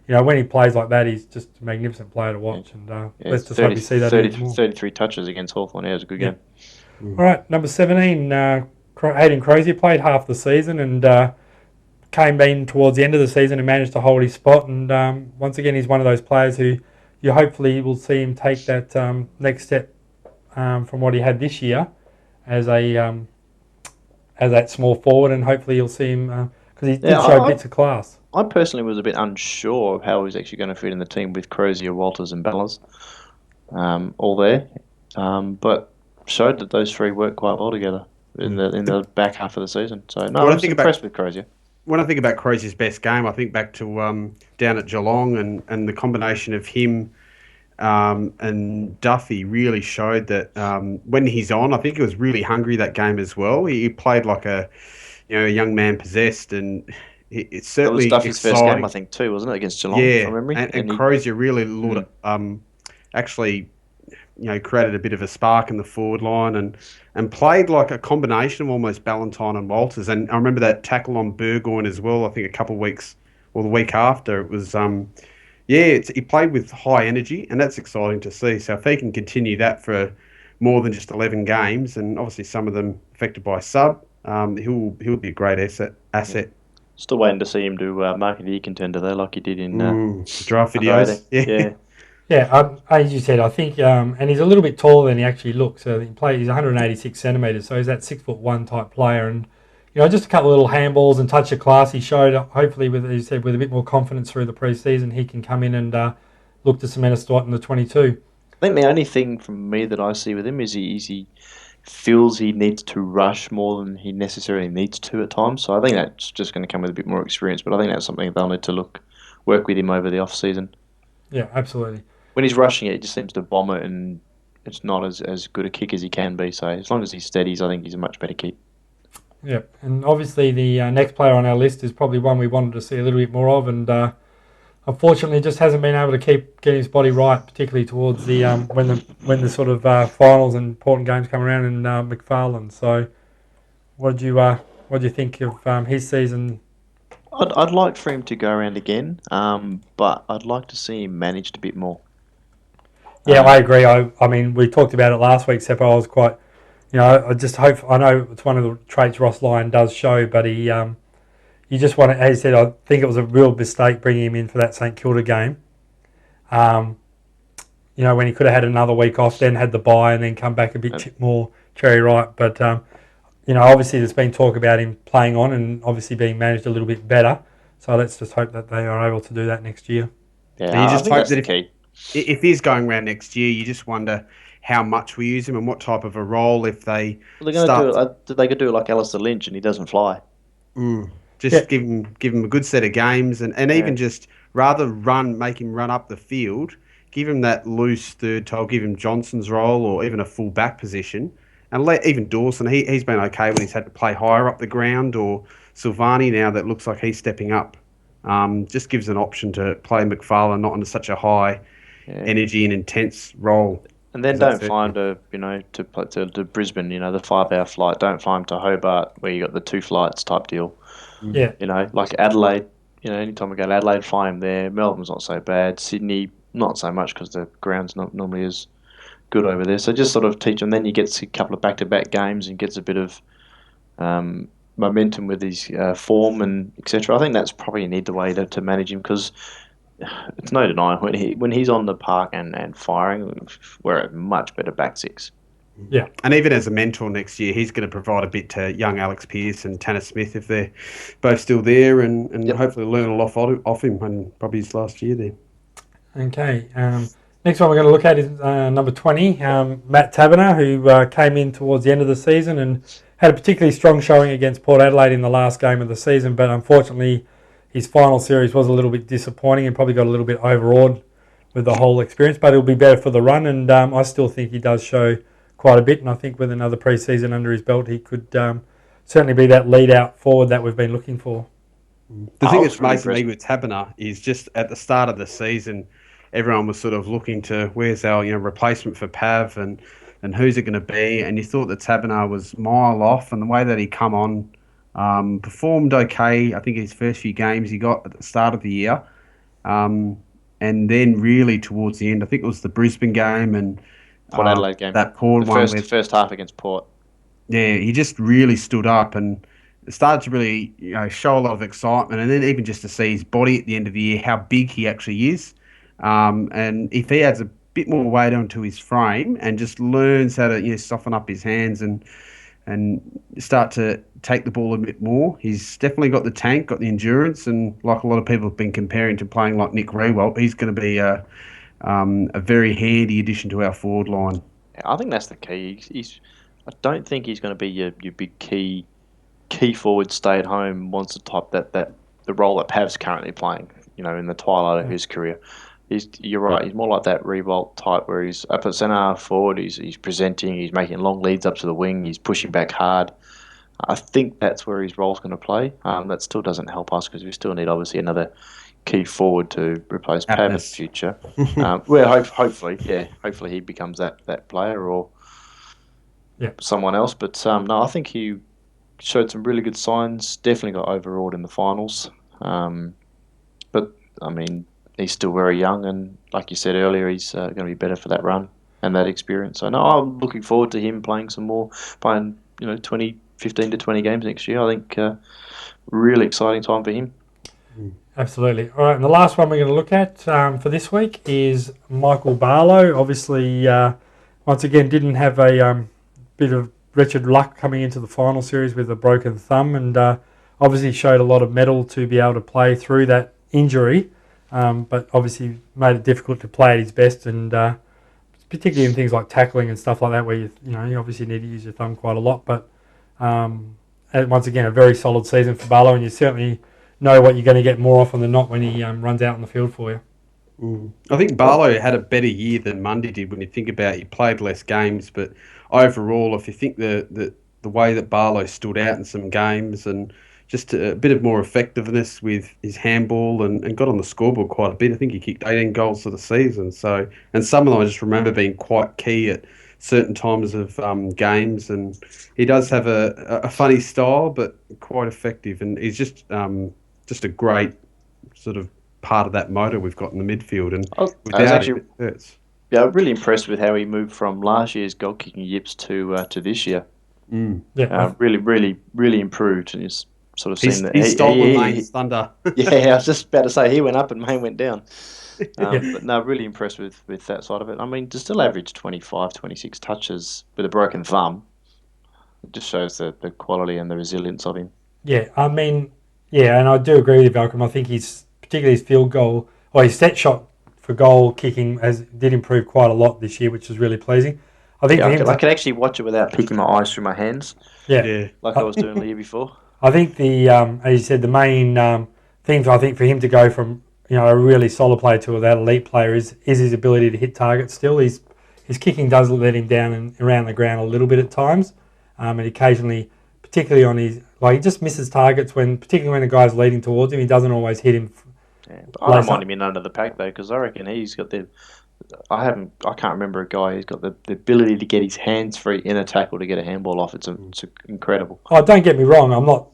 Speaker 1: when he plays like that, he's just a magnificent player to watch. And let's just hope we see that.
Speaker 3: 33 touches against Hawthorn. Yeah, it was a good game.
Speaker 1: All right, number 17, Hayden Crozier played half the season and came in towards the end of the season and managed to hold his spot. And once again, he's one of those players who you hopefully will see him take that next step from what he had this year as that small forward, and hopefully you'll see him because he did show bits of class.
Speaker 3: I personally was a bit unsure of how he was actually going to fit in the team with Crozier, Walters and Bellas all there, but showed that those 3 work quite well together in the back half of the season. So I was impressed with Crozier.
Speaker 2: When I think about Crozier's best game, I think back to down at Geelong, and the combination of him and Duffy really showed that when he's on, I think he was really hungry that game as well. He played like a young man possessed, and it's certainly
Speaker 3: it was Duffy's
Speaker 2: exciting.
Speaker 3: first game, I think, too, wasn't it, against Geelong?
Speaker 2: Yeah,
Speaker 3: from memory?
Speaker 2: And Crozier really actually created a bit of a spark in the forward line, and played like a combination of almost Ballantyne and Walters. And I remember that tackle on Burgoyne as well, I think a couple of weeks, or the week after. It was, he played with high energy, and that's exciting to see. So if he can continue that for more than just 11 games, and obviously some of them affected by sub, he'll be a great asset.
Speaker 3: Still waiting to see him do market of the year contender though, like he did in
Speaker 2: Draft
Speaker 3: under
Speaker 2: videos.
Speaker 3: 18. Yeah.
Speaker 1: Yeah, as you said, I think, and he's a little bit taller than he actually looks. So he's 186 centimeters, so he's that 6'1" type player, and just a couple of little handballs and touch of class he showed. Hopefully, with, as you said, with a bit more confidence through the pre-season, he can come in and look to cement a spot in the 22.
Speaker 3: I think the only thing from me that I see with him is he feels he needs to rush more than he necessarily needs to at times. So I think that's just going to come with a bit more experience. But I think that's something they'll need to work with him over the off season.
Speaker 1: Yeah, absolutely.
Speaker 3: When he's rushing it, he just seems to bomb it, and it's not as good a kick as he can be. So as long as he steadies, I think he's a much better kick.
Speaker 1: Yeah, and obviously the next player on our list is probably one we wanted to see a little bit more of, and unfortunately just hasn't been able to keep getting his body right, particularly towards the when the sort of finals and important games come around in McFarlane. So, what do you think of his season?
Speaker 3: I'd like for him to go around again, but I'd like to see him managed a bit more.
Speaker 1: Yeah, I agree. I mean, we talked about it last week, Seppo. I was quite, I just hope. I know it's one of the traits Ross Lyon does show, but he, you just want to, as he said, I think it was a real mistake bringing him in for that St Kilda game. When he could have had another week off, then had the bye, and then come back a bit more cherry ripe. But obviously there's been talk about him playing on and obviously being managed a little bit better. So let's just hope that they are able to do that next year.
Speaker 2: Yeah, you just hope that if he's going around next year, you just wonder how much we use him and what type of a role if they
Speaker 3: they're going to do it. They could do it like Alistair Lynch, and he doesn't fly.
Speaker 2: Just give him a good set of games, and even just rather make him run up the field, give him that loose third toe, give him Johnson's role or even a full back position, and let even Dawson. He's been okay when he's had to play higher up the ground, or Silvani now that looks like he's stepping up. Just gives an option to play McFarlane not under such a high energy and intense role.
Speaker 3: And then don't fly him to Brisbane, the 5-hour flight. Don't fly him to Hobart where you got the 2 flights type deal.
Speaker 1: Yeah.
Speaker 3: Like Adelaide, anytime we go to Adelaide, fly him there. Melbourne's not so bad. Sydney, not so much because the ground's not normally as good over there. So just sort of teach him. Then he gets a couple of back-to-back games and gets a bit of momentum with his form and etc. I think that's probably the way to manage him, because it's no denying when he's on the park and firing, we're a much better back six.
Speaker 1: Yeah,
Speaker 2: and even as a mentor next year, he's going to provide a bit to young Alex Pearce and Tanner Smith if they're both still there, and hopefully learn a lot off him and probably his last year there.
Speaker 1: Okay, next one we're going to look at is number 20, Matt Taberner, who came in towards the end of the season and had a particularly strong showing against Port Adelaide in the last game of the season, but unfortunately his final series was a little bit disappointing and probably got a little bit overawed with the whole experience, but it'll be better for the run, and I still think he does show quite a bit, and I think with another pre-season under his belt he could certainly be that lead-out forward that we've been looking for.
Speaker 2: The thing that's amazing me with Taberner is just at the start of the season, everyone was sort of looking to where's our replacement for Pav and who's it going to be, and you thought that Taberner was mile off, and the way that he come on performed okay. I think his first few games he got at the start of the year, and then really towards the end, I think it was the Brisbane game and
Speaker 3: Port Adelaide game,
Speaker 2: that Port one,
Speaker 3: the first half against Port.
Speaker 2: Yeah, he just really stood up and started to really show a lot of excitement, and then even just to see his body at the end of the year, how big he actually is, and if he adds a bit more weight onto his frame and just learns how to soften up his hands and start to take the ball a bit more, he's definitely got the tank, got the endurance, and like a lot of people have been comparing to playing like Nick Rewalt, he's going to be a very handy addition to our forward line.
Speaker 3: Yeah, I think that's the key. I don't think he's going to be your big key forward, stay at home monster type that the role that Pav's currently playing. In the twilight of his career. You're right. He's more like that Rewalt type, where he's up at centre forward. He's presenting. He's making long leads up to the wing. He's pushing back hard. I think that's where his role's going to play. That still doesn't help us because we still need obviously another key forward to replace Pav in the future. Hopefully he becomes that player or someone else. But no, I think he showed some really good signs. Definitely got overawed in the finals. But I mean, he's still very young, and like you said earlier, he's going to be better for that run and that experience. So no, I'm looking forward to him playing some more, playing 20, 15 to 20 games next year. I think really exciting time for him.
Speaker 1: Absolutely. All right, and the last one we're going to look at for this week is Michael Barlow. Obviously, once again, didn't have a bit of wretched luck coming into the final series with a broken thumb, and obviously showed a lot of mettle to be able to play through that injury, but obviously made it difficult to play at his best, and particularly in things like tackling and stuff like that, where you obviously need to use your thumb quite a lot. But once again, a very solid season for Barlow, and you certainly know what you're going to get more often than not when he runs out on the field for you.
Speaker 2: I think Barlow had a better year than Mundy did when you think about it. He played less games, but overall, if you think the way that Barlow stood out in some games and just a bit of more effectiveness with his handball and got on the scoreboard quite a bit. I think he kicked 18 goals for the season. So, and some of them I just remember being quite key at certain times of games. And he does have a funny style, but quite effective. And he's just a great sort of part of that motor we've got in the midfield. And
Speaker 3: I was actually really impressed with how he moved from last year's goal kicking yips to this year. Really improved, and he's sort of seen that
Speaker 2: he stole Maine's thunder.
Speaker 3: Yeah, I was just about to say he went up and Maine went down. But no, really impressed with that side of it. I mean, to still average 25, 26 touches with a broken thumb, it just shows the quality and the resilience of him.
Speaker 1: Yeah, I mean, and I do agree with you, Malcolm. I think particularly his field goal, or his set shot for goal kicking did improve quite a lot this year, which is really pleasing. I think
Speaker 3: I could actually watch it without picking my eyes through my hands.
Speaker 1: Yeah.
Speaker 3: Like I was doing the year before.
Speaker 1: I think as you said, the main thing I think for him to go from a really solid player to that elite player is his ability to hit targets. Still, his kicking does let him down and around the ground a little bit at times, and occasionally, particularly on he just misses targets particularly when the guy's leading towards him. He doesn't always hit him.
Speaker 3: Yeah, I don't mind him in under the pack though, because I reckon he's got I can't remember a guy who's got the ability to get his hands free in a tackle to get a handball off. It's incredible.
Speaker 1: Oh, don't get me wrong. I'm not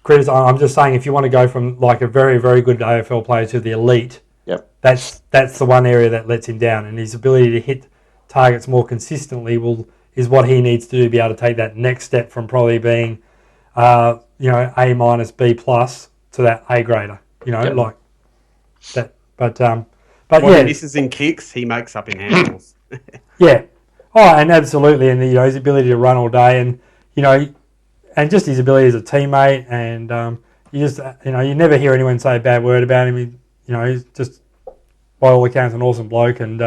Speaker 1: criticizing. I'm just saying if you want to go from like a very, very good AFL player to the elite, that's the one area that lets him down. And his ability to hit targets more consistently is what he needs to do to be able to take that next step from probably being, A minus B plus to that A grader. Like that. But
Speaker 2: what he misses in kicks, he makes up in handballs.
Speaker 1: Yeah. Oh, and absolutely. And, his ability to run all day and, and just his ability as a teammate. And you just, you never hear anyone say a bad word about him. He's just, by all accounts, an awesome bloke. And,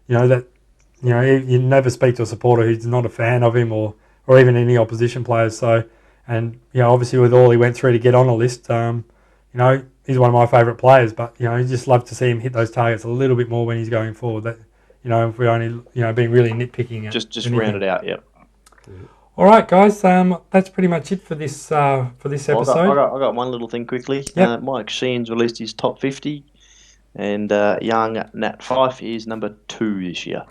Speaker 1: you never speak to a supporter who's not a fan of him or even any opposition players. So, and, obviously with all he went through to get on a list, he's one of my favourite players, but you just love to see him hit those targets a little bit more when he's going forward. That if we're only being really nitpicking,
Speaker 3: just round it out, yeah.
Speaker 1: All right, guys, that's pretty much it for this episode.
Speaker 3: I got one little thing quickly.
Speaker 1: Yep.
Speaker 3: Mike Sheehan's released his top 50, and young Nat Fyfe is number 2 this year.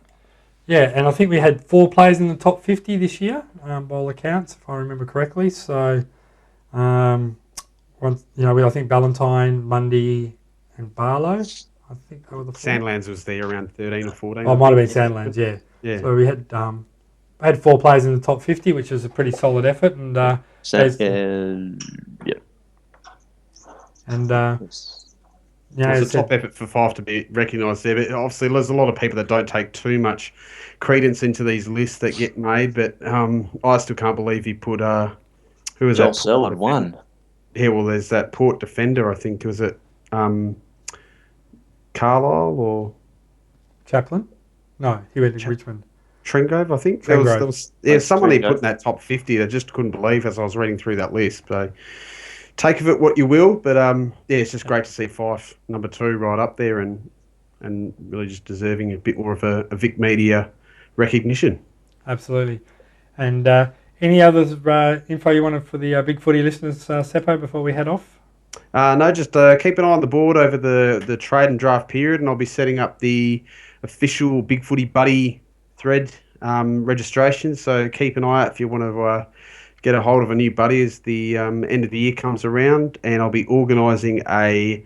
Speaker 1: Yeah, and I think we had 4 players in the top 50 this year, by all accounts, if I remember correctly. So. I think Ballantyne, Mundy, and Barlow. I think they were the 4.
Speaker 2: Sandlands was there around 13 or 14.
Speaker 1: Oh, it might have been Sandlands, yeah.
Speaker 2: Yeah.
Speaker 1: So we had 4 players in the top 50, which is a pretty solid effort. And
Speaker 2: it's a top effort for Fyfe to be recognised there. But obviously, there's a lot of people that don't take too much credence into these lists that get made. But I still can't believe he put who was
Speaker 3: Joel
Speaker 2: that?
Speaker 3: Selwood won.
Speaker 2: Yeah, well, there's that Port defender, I think. Was it Carlisle or
Speaker 1: Chaplin? No, he went to Richmond.
Speaker 2: Trengove, I think. There was someone he put in that top 50 that I just couldn't believe as I was reading through that list. So take of it what you will, but it's just great to see Fyfe number 2 right up there and really just deserving a bit more of a Vic Media recognition.
Speaker 1: Absolutely. And any other info you wanted for the Big Footy listeners, Seppo, before we head off?
Speaker 2: No, just keep an eye on the board over the trade and draft period, and I'll be setting up the official Big Footy Buddy thread registration. So keep an eye out if you want to get a hold of a new buddy as the end of the year comes around, and I'll be organising our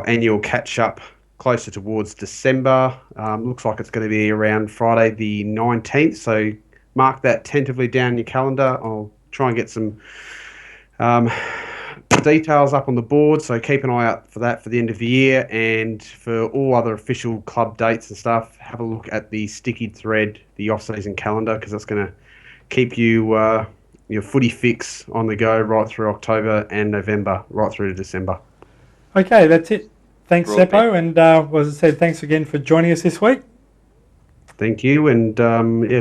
Speaker 2: annual catch-up closer towards December. Looks like it's going to be around Friday the 19th, so mark that tentatively down in your calendar. I'll try and get some details up on the board, so keep an eye out for that for the end of the year. And for all other official club dates and stuff, have a look at the sticky thread, the off-season calendar, because that's going to keep you your footy fix on the go right through October and November, right through to December.
Speaker 1: Okay, that's it. Thanks,
Speaker 3: Right,
Speaker 1: Seppo, and as I said, thanks again for joining us this week.
Speaker 2: Thank you, and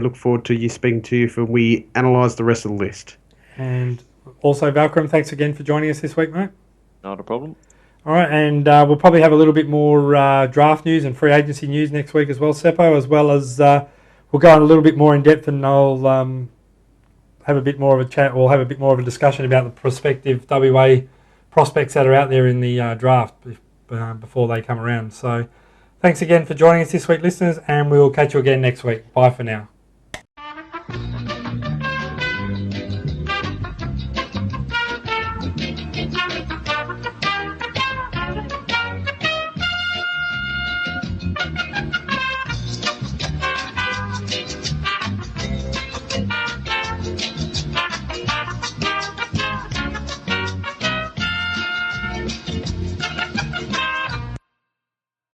Speaker 2: look forward to you speaking to you when we analyse the rest of the list.
Speaker 1: And also, Valkram, thanks again for joining us this week, mate.
Speaker 3: Not a problem.
Speaker 1: All right, and we'll probably have a little bit more draft news and free agency news next week as well, Seppo, as well as we'll go on a little bit more in depth, and I'll have a bit more of a chat. We'll have a bit more of a discussion about the prospective WA prospects that are out there in the draft before they come around. So thanks again for joining us this week, listeners, and we'll catch you again next week. Bye for now.